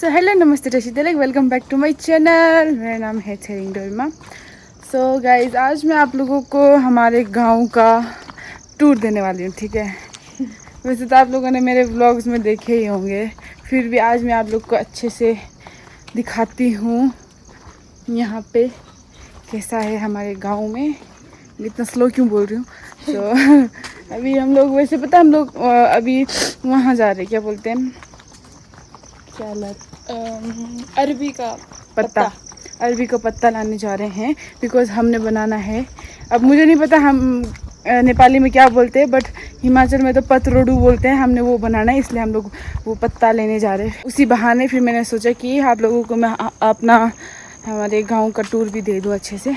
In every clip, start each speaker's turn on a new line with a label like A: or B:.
A: सो hello नमस्ते Rashid, welcome back to my channel. मेरा नाम है छरिंग डोरमा। सो गाइज, आज मैं आप लोगों को हमारे गांव का टूर देने वाली हूँ, ठीक है। वैसे तो आप लोगों ने मेरे व्लॉग्स में देखे ही होंगे, फिर भी आज मैं आप लोग को अच्छे से दिखाती हूँ यहाँ पे कैसा है हमारे गांव में। इतना स्लो क्यों बोल रही हूँ। सो अभी हम लोग, वैसे पता हम लोग अभी वहाँ जा रहे हैं, क्या बोलते हैं,
B: अरबी का
A: पत्ता। अरबी का पत्ता लाने जा रहे हैं बिकॉज हमने बनाना है। अब मुझे नहीं पता हम नेपाली में क्या बोलते हैं, बट हिमाचल में तो पतरोडू बोलते हैं। हमने वो बनाना है, इसलिए हम लोग वो पत्ता लेने जा रहे हैं। उसी बहाने फिर मैंने सोचा कि आप लोगों को मैं अपना हमारे गांव का टूर भी दे दूँ अच्छे से।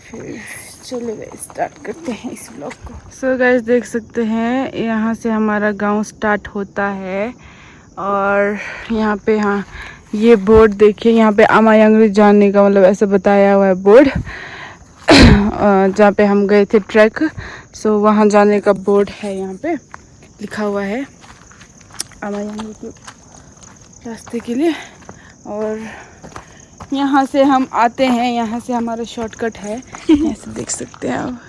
A: फिर चलो गाइस स्टार्ट करते हैं इस व्लॉग को। सो गाइस देख सकते हैं यहाँ से हमारा गांव स्टार्ट होता है और यहाँ पे, हाँ ये बोर्ड देखिए, यहाँ पे अमायंग जाने का मतलब ऐसा बताया हुआ है बोर्ड। जहाँ पे हम गए थे ट्रैक, सो वहाँ जाने का बोर्ड है, यहाँ पे लिखा हुआ है अमायंग के रास्ते के लिए। और यहाँ से हम आते हैं, यहाँ से हमारा शॉर्टकट है, ऐसे देख सकते हैं आप,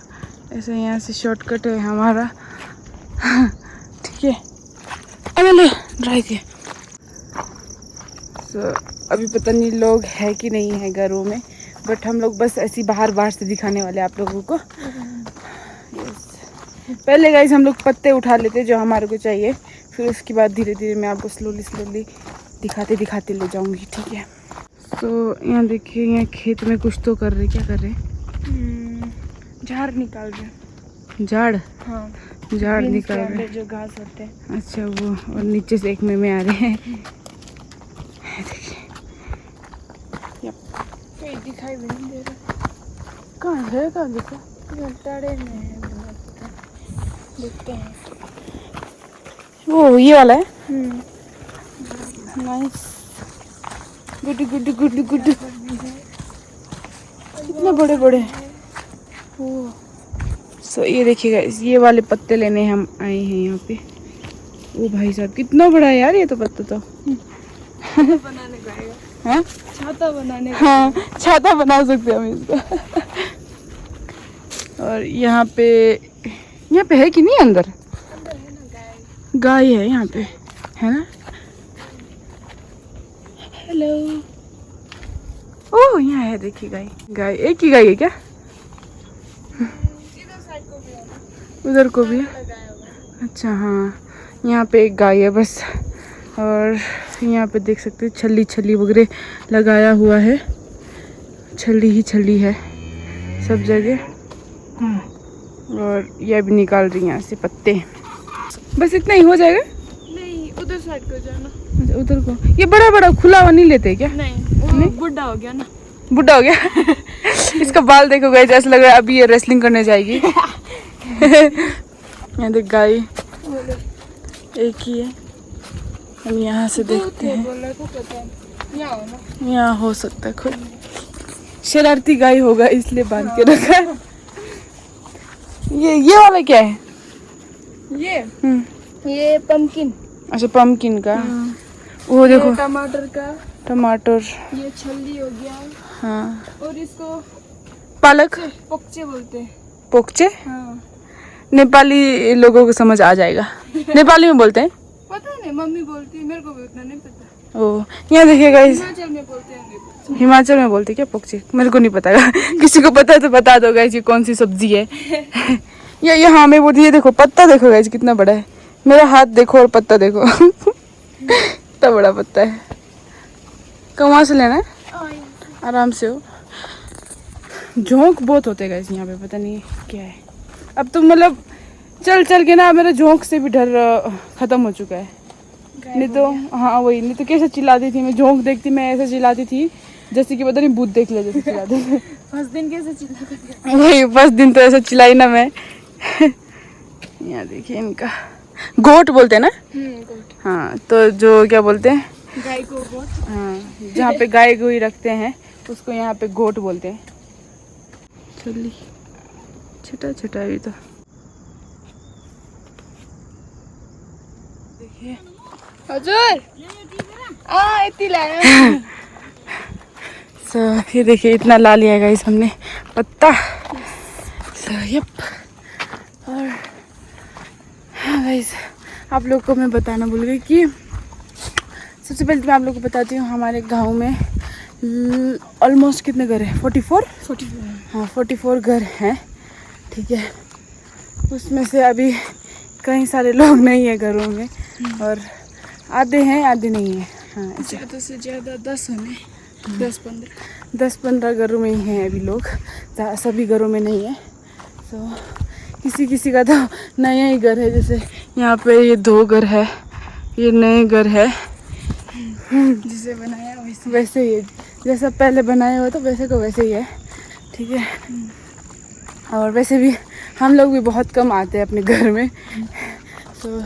A: ऐसे यहाँ से शॉर्टकट है हमारा। ठीक है, अरे ड्राई किया। सो अभी पता नहीं लोग है कि नहीं है घरों में, बट हम लोग बस ऐसी बाहर से दिखाने वाले आप लोगों को। यस, पहले गाइस हम लोग पत्ते उठा लेते जो हमारे को चाहिए, फिर उसके बाद धीरे धीरे मैं आपको स्लोली दिखाते ले जाऊंगी, ठीक है। तो यहाँ देखिए, यहाँ खेत में कुछ तो कर रहे, क्या कर रहे,
B: झाड़ निकाल रहे।
A: झाड़?
B: हाँ,
A: झाड़ निकाल रहे
B: जो घास होते हैं।
A: अच्छा वो, और नीचे से एक में आ रहे हैं। देखिए
B: कोई दिखाई भी नहीं दे रहा।
A: कहाँ है, कहाँ देखो,
B: टड़े में है, देखते हैं।
A: वो ये वाला है। Nice, good. कितने बड़े बड़े। ओ सो ये देखिएगा, ये वाले पत्ते लेने हम आए हैं यहाँ पे। ओ भाई साहब कितना बड़ा है यार ये तो पत्ता तो।
B: बनाने का है।
A: हाँ,
B: छाता बनाने का।
A: हाँ छाता बना सकते हैं हम इसका। और यहाँ पे है कि नहीं अंदर?
B: अंदर है ना,
A: गाय है यहाँ पे, है ना। हेलो, ओह यहाँ है, देखिए गाय एक ही गाय है क्या?
B: इधर साइड को भी है ना,
A: उधर को भी है। अच्छा हाँ, यहाँ पे एक गाय है बस। और यहाँ पे देख सकते हैं छल्ली वगैरह लगाया हुआ है, छल्ली है सब जगह। और ये भी निकाल रही हैं यहाँ से पत्ते। बस इतना ही हो जाएगा?
B: नहीं, उधर साइड को जाना।
A: अच्छा उधर को, ये बड़ा खुला हुआ नहीं लेते क्या?
B: नहीं, बुढ़ा हो गया ना।
A: बुढ़ा हो गया। इसका बाल देखो गाइस, ऐसा लग रहा है अभी ये रेसलिंग करने जाएगी। यहाँ देख गाय एक ही है। हम यहाँ से देखते हैं, यहाँ हो सकता है खुद शरारती गाय होगा इसलिए बांध के रखा है। ये वाला क्या है?
B: ये पम्पकिन।
A: अच्छा पम्पकिन का। वो देखो
B: टमाटर का।
A: टमाटर।
B: ये छल्ली हो गया।
A: हाँ,
B: और इसको
A: पालक,
B: पोकचे बोलते हैं।
A: पोकचे?
B: हाँ,
A: नेपाली लोगों को समझ आ जाएगा। नेपाली में बोलते हैं?
B: पता नहीं, मम्मी बोलती है, मेरे को भी उतना नहीं पता।
A: ओ यहाँ देखिएगा, इस
B: हिमाचल में बोलते हैं।
A: हिमाचल में बोलते क्या पोकचे? मेरे को नहीं पता। किसी को पता है तो बता दो गाइस, ये कौन सी सब्जी है। ये हाँ मैं बोलती, ये देखो पत्ता देखो गाइस कितना बड़ा है। मेरा हाथ देखो और पत्ता देखो। कितना बड़ा पत्ता है। कहाँ से लेना है? आराम से हो। झोंक बहुत होते हैं गाइस यहाँ पे, पता नहीं क्या है। अब तो मतलब चल के ना मेरा झोंक से भी डर खत्म हो चुका है। नहीं तो हाँ वही, नहीं तो कैसे चिल्लाती थी मैं, झोंक देखती मैं ऐसे चिल्लाती थी जैसे कि पता नहीं भूत देख लिया जैसे चिल्लाती थी।
B: फर्स्ट दिन कैसे चिल्ला?
A: वही फर्स्ट दिन तो ऐसा चिल्लाई ना मैं। यहाँ देखिए इनका गोट बोलते हैं ना।
B: गोट।
A: हाँ तो जो क्या बोलते हैं,
B: गाय को गोट।
A: हाँ जहाँ पे गाय गोई रखते हैं उसको यहाँ पे गोट बोलते हैं। चलिए छोटा अभी तो देखिए।
B: हजुर इतनी लाया
A: सो ये देखिए इतना ला लिया गाइस हमने पत्ता। So yup. और हाँ गाइस, आप लोग को मैं बताना भूल गई कि सबसे पहले तो मैं आप लोग को बताती हूँ हमारे गांव में ऑलमोस्ट कितने घर हैं? 44। हाँ 44 घर हैं, ठीक है। उसमें से अभी कई सारे लोग नहीं है घरों में, और आधे हैं आधे नहीं है। हाँ
B: ज़्यादा से ज़्यादा 10 होंगे,
A: 10-15 घरों में ही हैं अभी लोग, सभी घरों में नहीं है। तो किसी किसी का तो नया ही घर है, जैसे यहाँ पे ये 2 घर है, ये नए घर है।
B: जिसे बनाया
A: वैसे ही है, जैसा पहले बनाया हुआ था वैसे को वैसे ही है, ठीक है। और वैसे भी हम लोग भी बहुत कम आते हैं अपने घर में, तो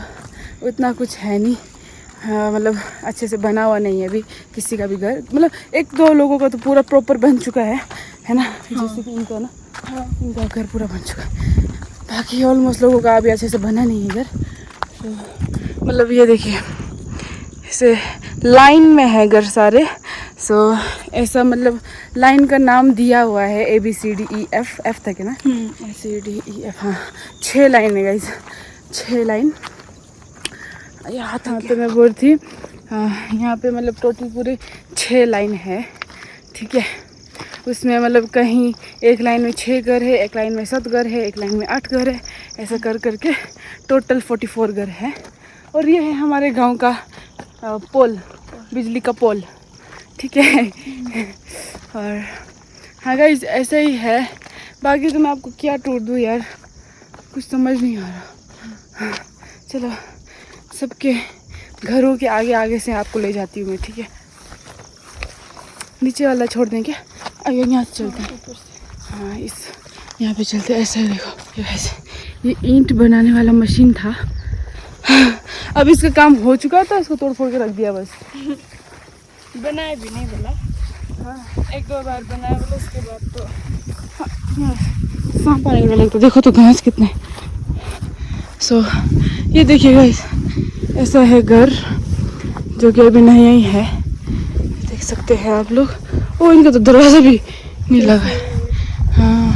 A: उतना कुछ है नहीं। हाँ, मतलब अच्छे से बना हुआ नहीं है अभी किसी का भी घर, मतलब 1-2 लोगों का तो पूरा प्रॉपर बन चुका है ना। हाँ। जैसे कि इनका ना, हाँ इनका घर पूरा बन चुका है, बाकी ऑलमोस्ट लोगों का अभी अच्छे से बना नहीं है घर। तो मतलब ये देखिए ऐसे लाइन में है घर सारे। सो ऐसा मतलब लाइन का नाम दिया हुआ है ABCDEF, F तक है ना, CDEF। हाँ 6 लाइन है गाइस, 6 लाइन। यहाँ तो मैं बोल थी यहाँ पे मतलब टोटल पूरे 6 लाइन है, ठीक है। उसमें मतलब कहीं एक लाइन में 6 घर है, एक लाइन में 7 घर है, एक लाइन में 8 घर है, ऐसा कर करके टोटल 44 घर है। और ये है हमारे गांव का पोल, बिजली का पोल, ठीक है। और हाँ गाइस ऐसा ही है, बाकी तो मैं आपको क्या टूर दूँ यार, कुछ समझ नहीं आ रहा। चलो सबके घरों के आगे आगे से आपको ले जाती हूँ मैं, ठीक है। नीचे वाला छोड़ दें क्या? आगे यहाँ से चलते हैं। हाँ इस यहाँ पे चलते हैं। ऐसा है देखो, ये वैसे ये ईंट बनाने वाला मशीन था। अब इसका काम हो चुका था, इसको तोड़ फोड़ के रख दिया बस।
B: बनाया भी नहीं बोला, हाँ 1-2 बार बनाया बोला, उसके बाद तो
A: सांप आने वाला लगता। देखो तो घास कितने। सो ये देखिए गाइस, ऐसा है घर जो कि अभी नया ही है, देख सकते हैं आप लोग। ओ इनका तो दरवाजा भी नहीं लगा है। हाँ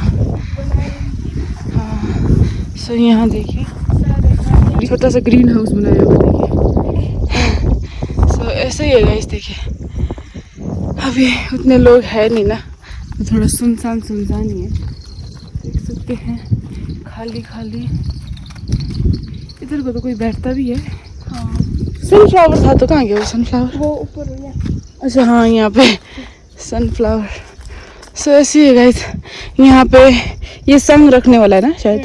A: हाँ। सो यहाँ देखिए छोटा सा ग्रीन हाउस बनाया हुआ, देखिए। सो ऐसे ही है गाइस, देखिए अभी उतने लोग है नहीं ना, तो थोड़ा सुनसान ही है, देख सकते हैं खाली खाली। इधर को तो कोई बैठता भी है।
B: हाँ
A: सनफ्लावर था तो कहाँ गया वो सनफ्लावर?
B: वो ऊपर है।
A: अच्छा हाँ यहाँ पे सनफ्लावर। सो ऐसी है गाइस, यहाँ पे ये संग रखने वाला है ना शायद,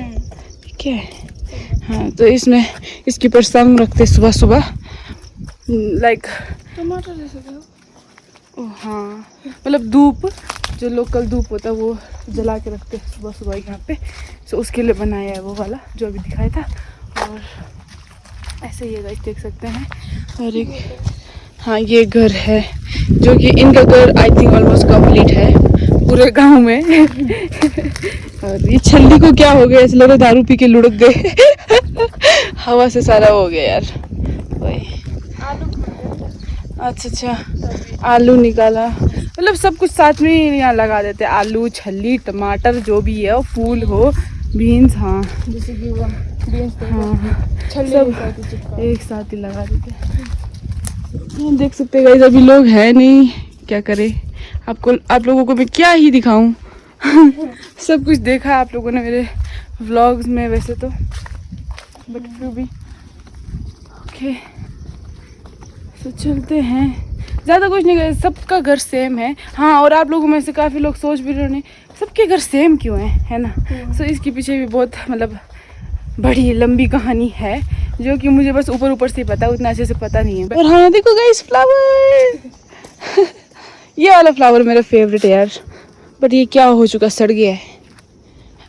A: ठीक है। हाँ तो इसमें इसके ऊपर संग रखते सुबह सुबह, लाइक
B: टमाटर जैसे था।
A: ओ हाँ, मतलब धूप, जो लोकल धूप होता है वो जला के रखते हैं सुबह सुबह यहाँ पे। सो उसके लिए बनाया है वो वाला जो अभी दिखाया था। और ऐसे ही गाइस देख सकते हैं। और एक हाँ ये घर है, जो कि इनका घर आई थिंक ऑलमोस्ट कंप्लीट है पूरे गांव में। और ये छल्ली को क्या हो गया, ऐसे लग रहा दारू पी के लुढ़क गए। हवा से सारा हो गया यार। वही अच्छा आलू निकाला, मतलब सब कुछ साथ में ही यहाँ लगा देते हैं। आलू, छल्ली, टमाटर जो भी है, और फूल हो, बीन्स, हाँ
B: जैसे कि वो बीन्स
A: हाँ
B: छल्ले
A: सब एक साथ ही लगा देते हैं। देख सकते हैं गाइस, अभी लोग हैं नहीं, क्या करें। आप लोगों को मैं क्या ही दिखाऊं। सब कुछ देखा आप लोगों ने मेरे व्लॉग्स में वैसे तो, बट फिर भी ओके। तो चलते हैं, ज़्यादा कुछ नहीं कर, सबका घर सेम है। हाँ और आप लोगों में से काफ़ी लोग सोच भी रहे होंगे सबके घर सेम क्यों है ना। सो इसके पीछे भी बहुत मतलब बड़ी लंबी कहानी है, जो कि मुझे बस ऊपर ऊपर से पता है, उतना अच्छे से पता नहीं है। और हाँ देखो गाइस फ्लावर। ये वाला फ्लावर मेरा फेवरेट है यार, बट ये क्या हो चुका, सड़ गया है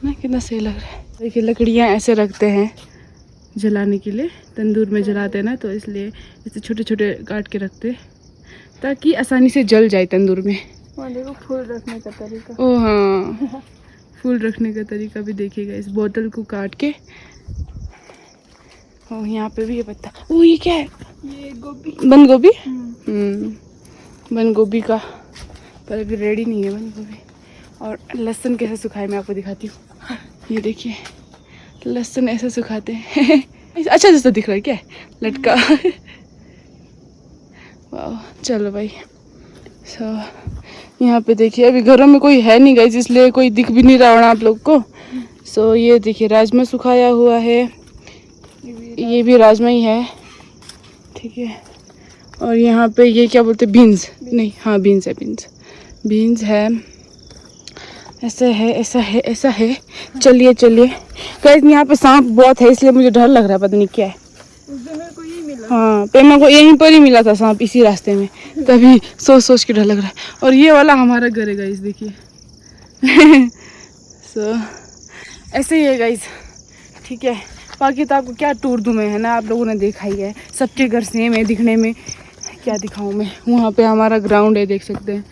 A: ना। कितना सही लग रहा है। देखिए लकड़ियाँ ऐसे रखते हैं जलाने के लिए, तंदूर में जलाते हैं ना, तो इसलिए इसे छोटे छोटे काट के रखते हैं ताकि आसानी से जल जाए तंदूर में।
B: देखो फूल रखने का तरीका।
A: ओ हाँ, फूल रखने का तरीका भी देखिएगा। इस बोतल को काट के, ओ यहाँ पे भी ये पत्ता, ओ ये क्या है,
B: ये गोभी,
A: बंद गोभी। बंद गोभी का, पर अभी रेडी नहीं है बंद गोभी। और लहसुन कैसे सुखाए मैं आपको दिखाती हूँ। ये देखिए लहसुन ऐसे सुखाते हैं। अच्छा जैसा दिख रहा है क्या लटका। वाह चलो भाई। सो यहाँ पे देखिए अभी घरों में कोई है नहीं गाइस, इसलिए कोई दिख भी नहीं रहा होना आप लोग को। सो ये देखिए राजमा सुखाया हुआ है, ये भी राजमा ही है, ठीक है। और यहाँ पे ये क्या बोलते हैं, बीन्स नहीं, हाँ बीन्स है, बीन्स है। ऐसा है, ऐसा है, ऐसा है। चलिए चलिए गाइस, यहाँ पे सांप बहुत है इसलिए मुझे डर लग रहा है, पता नहीं क्या है।
B: उस दिन मेरे को यही मिला।
A: हाँ पेमा को यहीं पर ही मिला था सांप, इसी रास्ते में, तभी सोच के डर लग रहा है। और ये वाला हमारा घर है गाइस, देखिए। सो ऐसे ही है गाइस, ठीक है। बाकी तो आपको क्या टूर दूँ मैं, है ना, आप लोगों ने देखा ही है, सबके घर सेम है दिखने में। क्या दिखाऊँ मैं। वहाँ पे हमारा ग्राउंड है, देख सकते हैं,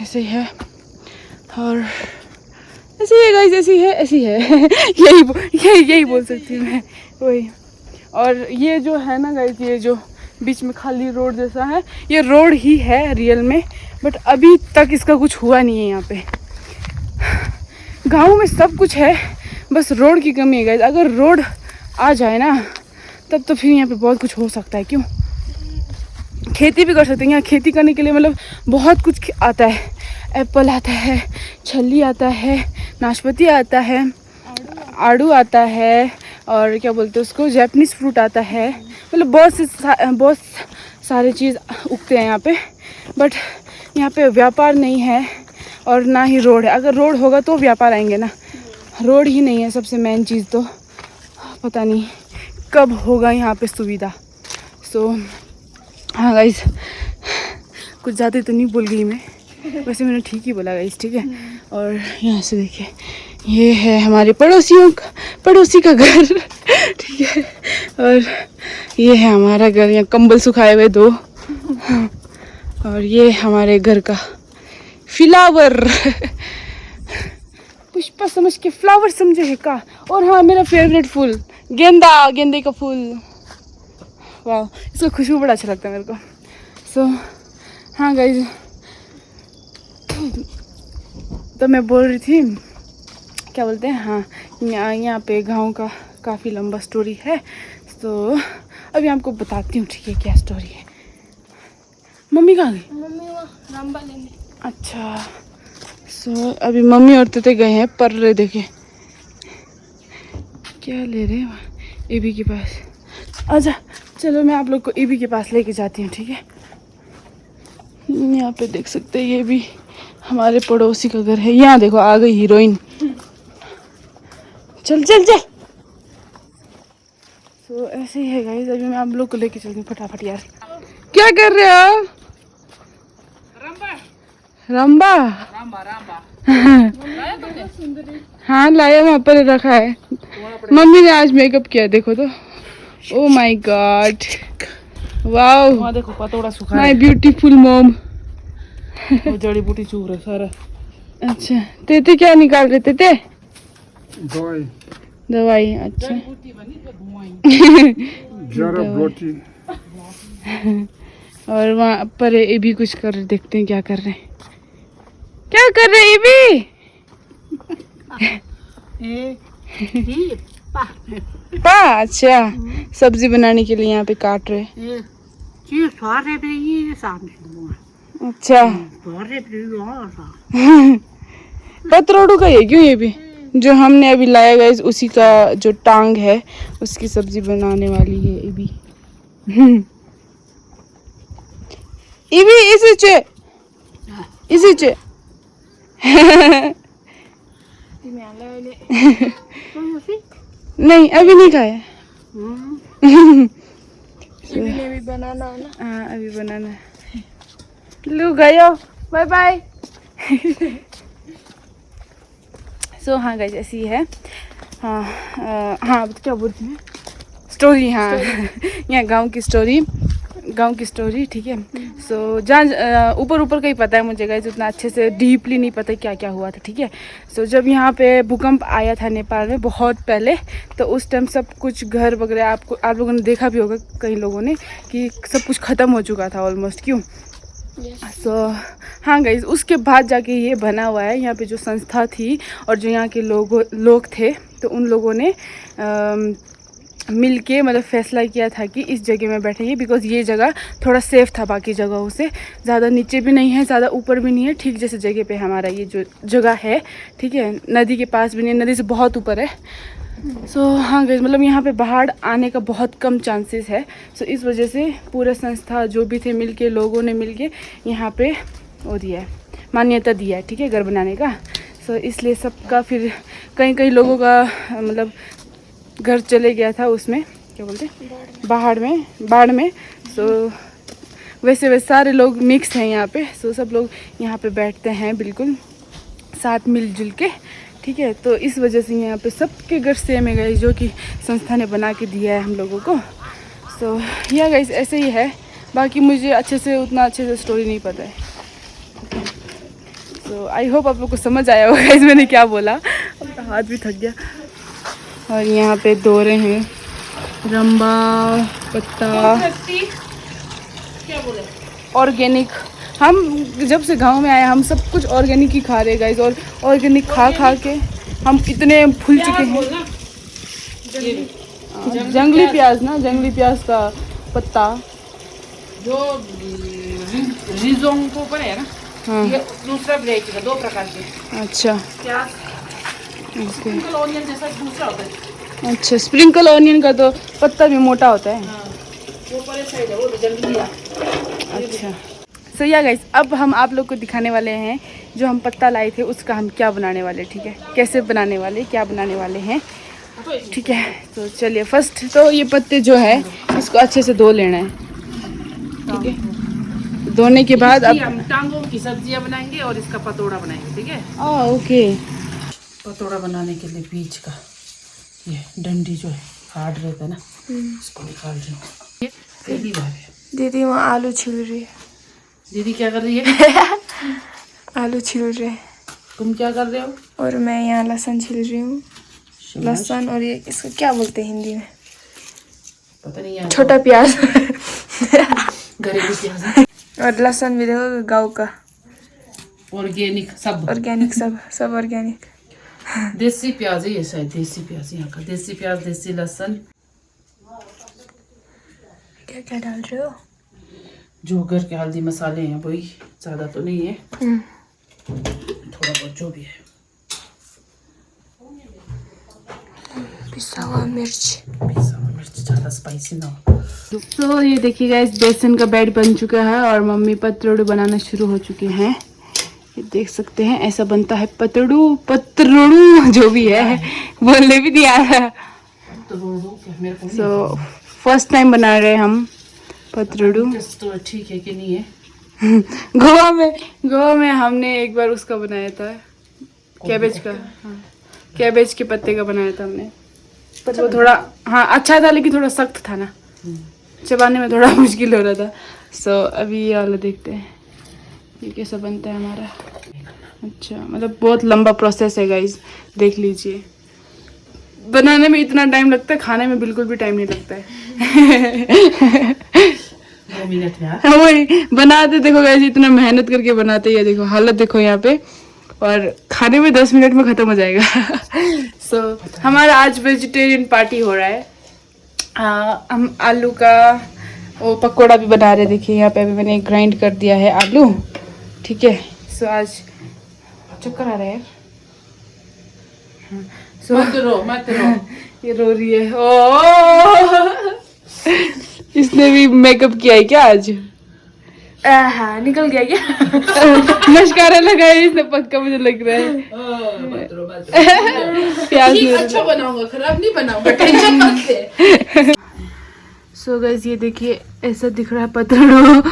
A: ऐसे ही है। और ऐसी है गाइस, ऐसी है। यही बोल सकती हूँ मैं, वही। और ये जो है ना गाइस, ये जो बीच में खाली रोड जैसा है, ये रोड ही है रियल में, बट अभी तक इसका कुछ हुआ नहीं है यहाँ पे। गांव में सब कुछ है, बस रोड की कमी है गाइस। अगर रोड आ जाए ना तब तो फिर यहाँ पे बहुत कुछ हो सकता है। क्यों, खेती भी कर सकते हैं यहाँ। खेती करने के लिए मतलब बहुत कुछ आता है। एप्पल आता है, छल्ली आता है, नाशपाती आता है, आड़ू आता है, और क्या बोलते हैं उसको, जैपनीज फ्रूट आता है। मतलब बहुत सारे चीज़ उगते हैं यहाँ पे। बट यहाँ पे व्यापार नहीं है और ना ही रोड है। अगर रोड होगा तो व्यापार आएंगे ना, रोड ही नहीं है सबसे मेन चीज़। तो पता नहीं कब होगा यहाँ पे सुविधा। सो हाँ गाइस, कुछ ज़्यादा तो नहीं बोल गई मैं, वैसे मैंने ठीक ही बोला गाइस, ठीक है। और यहाँ से देखिए, ये है हमारे पड़ोसी का घर, ठीक है। और ये है हमारा घर, यहाँ कंबल सुखाए हुए 2। और ये हमारे घर का फ्लावर। पुष्पा समझ के फ्लावर समझे है का। और हाँ मेरा फेवरेट फूल गेंदे का फूल। वाह, इसका खुशबू बड़ा अच्छा लगता है मेरे को। सो हाँ गाइस, तो मैं बोल रही थी, क्या बोलते हैं, हाँ यहाँ पे गांव का काफ़ी लंबा स्टोरी है। तो अभी आपको बताती हूँ, ठीक है, क्या स्टोरी है। मम्मी कहाँ गई?
B: मम्मी वहाँ रामबा लेने।
A: अच्छा, सो अभी मम्मी और तते गए हैं पर रहे, देखे क्या ले रहे हैं वहाँ एबी के पास। अच्छा चलो मैं आप लोग को एबी के पास लेके जाती हूँ, ठीक है। यहाँ पे देख सकते हैं, ये भी हमारे पड़ोसी का घर है। यहाँ देखो आ गई हीरोइन। चल तो ऐसे ही है गाइस, अभी मैं आप लोग को लेके चलती हूँ फटाफट। यार क्या कर रहे हो? रंबा हाँ लाया, वहाँ पर रखा है। मम्मी ने आज मेकअप किया, देखो तो। ओ माय गॉड, वाओ,
C: देखो पतोड़ा सुखा
A: माय ब्यूटीफुल मॉम।
C: है, जड़ी बूटी चूर है सारा।
A: अच्छा तेते क्या निकाल रहे थे? दवाई। अच्छा और वहाँ पर ये भी कुछ कर रहे, देखते हैं क्या कर रहे हैं। क्या कर रहे ये भी? पा अच्छा, सब्जी बनाने के लिए यहाँ पे काट रहे। अच्छा पतरोडू का है क्यों? ये भी जो हमने अभी लाया गया उसी का जो टांग है उसकी सब्जी बनाने वाली है ये भी। ये भी इसी चे नहीं अभी नहीं खाया।
B: भी बनाना है ना।
A: हाँ अभी बनाना है। लो गयो, बाय बाय। सो हाँ गाइस ऐसी है। हाँ हाँ क्या बोलती हैं स्टोरी। हाँ यहाँ गांव की स्टोरी। गांव की स्टोरी, ठीक है। सो जहाँ ऊपर ऊपर का ही पता है मुझे गाइस, उतना अच्छे से डीपली नहीं पता क्या क्या हुआ था, ठीक है। सो जब यहाँ पे भूकंप आया था नेपाल में बहुत पहले, तो उस टाइम सब कुछ घर वगैरह आप लोगों ने देखा भी होगा कई लोगों ने कि सब कुछ ख़त्म हो चुका था ऑलमोस्ट, क्यों। सो हाँ गाइस, उसके बाद जाके ये बना हुआ है। यहाँ पे जो संस्था थी और जो यहाँ के लोग थे, तो उन लोगों ने मिल के मतलब फैसला किया था कि इस जगह में बैठेंगे, बिकॉज़ ये जगह थोड़ा सेफ़ था बाकी जगहों से। ज़्यादा नीचे भी नहीं है, ज़्यादा ऊपर भी नहीं है, ठीक जैसे जगह पे हमारा ये जो जगह है, ठीक है। नदी के पास भी नहीं है, नदी से बहुत ऊपर है। सो हाँ गाइस, मतलब यहाँ पे बाढ़ आने का बहुत कम चांसेस है। सो इस वजह से पूरा संस्था जो भी थे मिल के, लोगों ने मिल के यहाँ पे वो दिया है, मान्यता दिया है, ठीक है, घर बनाने का। सो इसलिए सबका फिर कई लोगों का मतलब घर चले गया था उसमें, क्या बोलते हैं, बाढ़ में। सो वैसे सारे लोग मिक्स हैं यहाँ पे। सो सब लोग यहाँ पे बैठते हैं बिल्कुल साथ मिलजुल के, ठीक है। तो इस वजह से यहाँ पे सबके घर सेम है गाइस, जो कि संस्था ने बना के दिया है हम लोगों को। सो यह गाइस ऐसे ही है, बाकी मुझे उतना अच्छे से स्टोरी नहीं पता है। सो आई होप आप लोग को समझ आया होगा गाइस मैंने क्या बोला। अब तो हाथ भी थक गया। और यहाँ पे दोरे हैं, रंबा पत्ता, ऑर्गेनिक। हम जब से गांव में आए हम सब कुछ ऑर्गेनिक ही खा रहे गाइस, और ऑर्गेनिक खा के हम इतने फूल चुके हैं। जंगली प्याज ना, जंगली प्याज का पत्ता
C: जो रिजोंग को पर है ना,
A: हाँ।
C: ये दूसरा वैरायटी का, 2 प्रकार के
A: अच्छा
C: प्याज।
A: ओके,
C: सिंपल ऑनियन जैसा दूसरा होता है।
A: अच्छा, स्प्रिंकल ऑनियन का तो पत्ता भी मोटा होता है।
C: हाँ, वो परे साइड है, वो तो जंगली है।
A: अच्छा, सो या गाइस, अब हम आप लोग को दिखाने वाले हैं जो हम पत्ता लाए थे उसका हम क्या बनाने वाले, ठीक है, कैसे बनाने वाले, क्या बनाने वाले हैं, ठीक है। तो चलिए, फर्स्ट तो ये पत्ते जो है इसको अच्छे से धो लेना है, ठीक है। धोने के बाद अब
C: हम टांगों की सब्जियां बनाएंगे और इसका पतोड़ा बनाएंगे, ठीक है।
A: ओके।
C: पतोड़ा बनाने के लिए बीज का ये डंडी जो है हार्ड रहता है ना, इसको निकाल रही हूँ। ये पहली बार है।
B: दीदी वहाँ आलू छील रही है।
C: दीदी क्या कर रही है?
B: आलू छील रहे हैं
C: तुम क्या कर रहे हो?
B: और मैं यहाँ लहसुन छील रही हूँ। लहसुन और ये इसको क्या बोलते हैं हिंदी में?
C: पता नहीं यार।
B: छोटा प्याज।
C: घरेलू प्याज
B: और लहसुन भी देखो गाँव का,
C: ऑर्गेनिक, सब
B: ऑर्गेनिक, सब ऑर्गेनिक।
C: देसी प्याज है ये, शायद देसी प्याज, यहाँ का देसी प्याज, देसी लहसुन।
B: क्या क्या डाल रहे हो?
C: जो घर के हल्दी मसाले हैं वही, ज़्यादा तो नहीं है, थोड़ा बहुत जो भी है।
B: पिसा हुआ मिर्च
C: ज़्यादा स्पाइसी ना हो।
A: तो ये देखिए गाइस, बेसन का बैट बन चुका है और मम्मी पतरोड़ू बनाना शुरू हो चुके हैं। ये देख सकते हैं, ऐसा बनता है पतरोड़ू जो भी है, बोलने भी नहीं आ रहा। सो फर्स्ट टाइम बना रहे हैं हम पतरोड़ू।
C: तो ठीक है कि नहीं है?
A: गोवा में हमने एक बार उसका बनाया था, कैबेज का, हाँ, कैबेज के पत्ते का बनाया था हमने। पर वो थोड़ा, हाँ, अच्छा था, लेकिन थोड़ा सख्त था ना, चबाने में थोड़ा मुश्किल हो रहा था। सो अभी ये वाला देखते हैं ये कैसा बनता है हमारा। अच्छा, मतलब बहुत लंबा प्रोसेस है गाइस, देख लीजिए। बनाने में इतना टाइम लगता है, खाने में बिल्कुल भी टाइम नहीं लगता है।
C: 2 मिनट में
A: हाँ, वही बनाते देखो गाइस, इतना मेहनत करके बनाते हैं, देखो हालत देखो यहाँ पे, और खाने में 10 मिनट में ख़त्म हो जाएगा। सो हमारा आज वेजिटेरियन पार्टी हो रहा है। हम आलू का वो पकोड़ा भी बना रहे, देखिए यहाँ पे अभी मैंने ग्राइंड कर दिया है आलू, ठीक है। सो आज चक्कर आ रहा है। सो
C: मत रो
A: ये रो रही है। ओ इसने भी मेकअप किया है क्या आज?
B: हाँ, निकल गया क्या?
A: मस्कारा लगाया इसने पक्का, मुझे लग रहा है। प्याज
C: अच्छा बनाऊंगा, खराब नहीं बनाऊंगा, टेंशन मत ले।
A: सो गाइस, ये देखिए ऐसा दिख रहा है पतोड़ू।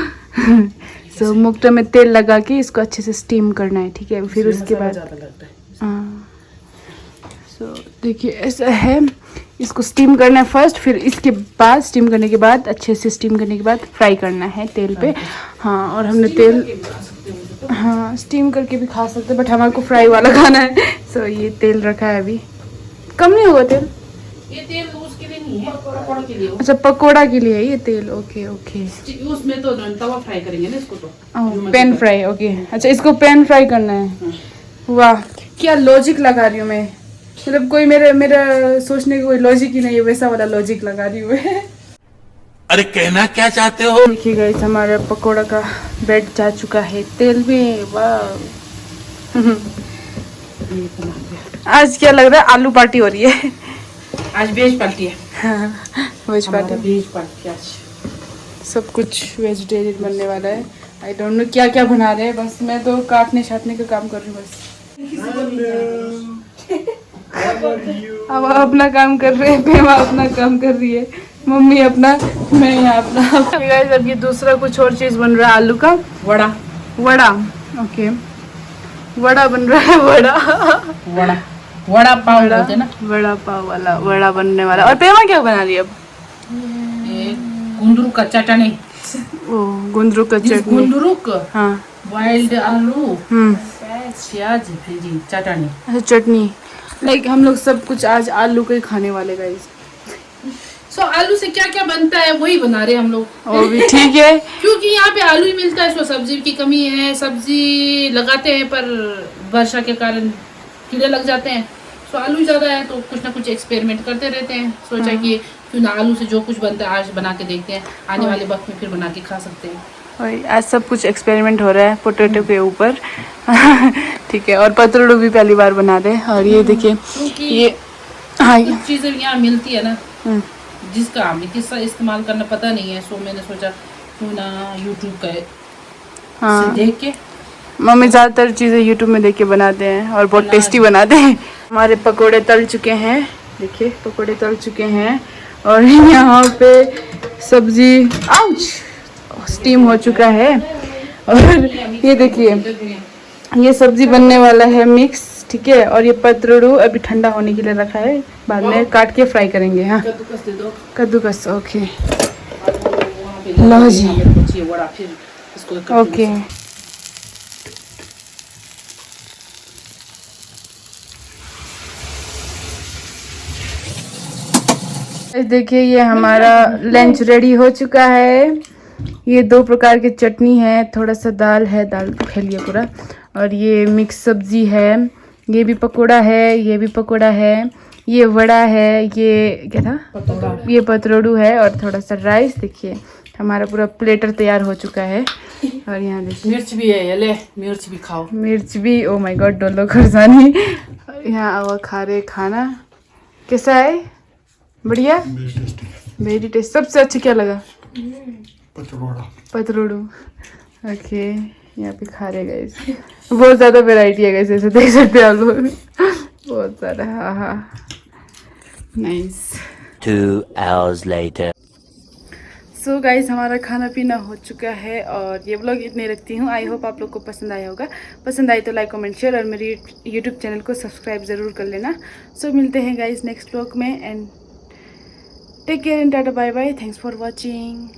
A: सो मुक्ता में तेल लगा के इसको अच्छे से स्टीम करना है, ठीक है। फिर उसके बाद
C: ज्यादा लगता है।
A: हाँ, सो देखिए ऐसा है। इसको स्टीम करना है फर्स्ट, फिर इसके बाद स्टीम करने के बाद अच्छे से स्टीम करने के बाद फ्राई करना है तेल पे। हाँ, और हमने तेल, हाँ स्टीम करके भी खा सकते हैं, बट हमारे को फ्राई वाला खाना है। सो ये तेल रखा है अभी, कम नहीं होगा तेल?
C: ये तेल उसके लिए नहीं है, पकौड़ा के लिए।
A: अच्छा, पकोड़ा के लिए है ये तेल। Okay okay.
C: उसमें तो तवा फ्राई करेंगे ना इसको, तो
A: पैन फ्राई। ओके, अच्छा इसको पैन फ्राई करना है। वाह, क्या लॉजिक लगा रही हूँ मैं, मतलब कोई मेरा सोचने का कोई लॉजिक ही नहीं है, वैसा वाला लॉजिक लगा रही हूँ मैं।
D: अरे कहना क्या चाहते हो?
A: देखिए गाइस, हमारा पकोड़ा का बैट जा चुका है तेल में। वाह, आज क्या लग रहा है, आलू पार्टी हो रही है।
C: आज वेज पार्टी है।
A: हाँ, वेज पार्टी।
C: वेज पार्टी आज
A: सब कुछ वेजिटेरियन बनने वाला है। आई डोंट नो क्या क्या बना रहे हैं, बस मैं तो काटने छाटने का काम कर रही हूँ बस। अब अपना काम कर रहे हैं, प्रेमा अपना काम कर रही है, मम्मी अपना, मैं यहाँ अपना। गाइस, अब ये दूसरा कुछ और चीज बन रहा है, आलू का
C: वड़ा।
A: वड़ा। ओके, वड़ा बन रहा है, वड़ा
C: वड़ा पाव बोलते हैं ना,
A: वड़ा पाव वाला वड़ा बनने वाला। और प्रेमा क्या बना रही है अब?
C: गुंदरू का चटनी।
A: ओ, गुंदरू का चटनी।
C: गुंदरू का,
A: हाँ,
C: बॉइल्ड आलू,
A: हम्म,
C: प्याज, भेजी चटनी।
A: अच्छा चटनी। लाइक हम लोग सब कुछ आज आलू का ही खाने वाले गाइस।
C: सो आलू से क्या क्या बनता है वही बना रहे हम लोग।
A: वो भी ठीक है,
C: क्योंकि यहाँ पे आलू ही मिलता है, सो सब्जी की कमी है। सब्जी लगाते हैं पर वर्षा के कारण कीड़े लग जाते हैं, सो आलू ज़्यादा है तो कुछ ना कुछ एक्सपेरिमेंट करते रहते हैं। सोचा कि क्यों ना आलू से जो कुछ बनता है आज बना के देखते हैं, आने वाले वक्त में फिर बना के खा सकते हैं।
A: वही आज सब कुछ एक्सपेरिमेंट हो रहा है पोटैटो के ऊपर। ठीक है, और पतलू भी पहली बार बना रहे हैं। और ये देखिए,
C: क्योंकि
A: ये हाँ,
C: कुछ चीज़ें यहाँ मिलती है ना
A: हम्म,
C: जिसका हमें किस्सा इस्तेमाल करना पता नहीं है, सो मैंने सोचा क्यों ना यूट्यूब का
A: हाँ,
C: से देख के।
A: मम्मी ज़्यादातर चीज़ें यूट्यूब में देख के बनाते हैं और बहुत टेस्टी बनाते हैं। हमारे पकोड़े तल चुके हैं, देखिए पकोड़े तल चुके हैं। और यहाँ पे सब्जी आउच स्टीम हो चुका है। और ये देखिए, ये सब्जी बनने वाला है मिक्स, ठीक है। और ये पतरोड़ू अभी ठंडा होने के लिए रखा है, बाद में काट के फ्राई करेंगे। हाँ,
C: कद्दूकस दे दो।
A: कद्दूकस। ओके,
C: वहाँ पे
A: लो जी।
C: बची है वड़ा, फिर इसको
A: ओके। देखिए, ये हमारा लंच रेडी हो चुका है। ये 2 प्रकार की चटनी है, थोड़ा सा दाल है, दाल फैलिए पूरा, और ये मिक्स सब्जी है। ये भी पकोड़ा है, ये भी पकोड़ा है, ये वड़ा है, ये क्या था, ये पतरोड़ू है, और थोड़ा सा राइस। देखिए हमारा पूरा प्लेटर तैयार हो चुका है। और यहाँ देखिए
C: मिर्च भी है, ये ले मिर्च भी खाओ।
A: मिर्च भी, ओ माय गॉड, डोलो खरसानी। यहाँ आवा खा रहे खाना। कैसा है? बढ़िया, वेरी टेस्ट। सबसे अच्छा क्या लगा? पतरोड़ू। ओके, यहाँ पे खा रहे गाइस, बहुत ज़्यादा वैरायटी है गाइस, ऐसे देख सकते हैं आप लोग, बहुत सारा। हाँ हाँ, nice.
D: 2 hours later.
A: So guys, हमारा खाना पीना हो चुका है और ये व्लॉग इतने रखती हूँ। आई होप आप लोग को पसंद आया होगा। पसंद आई तो लाइक कमेंट शेयर और मेरी यूट्यूब चैनल को सब्सक्राइब ज़रूर कर लेना। सो मिलते हैं गाइस नेक्स्ट व्लॉग में, and take care and tata bye bye. Thanks for watching.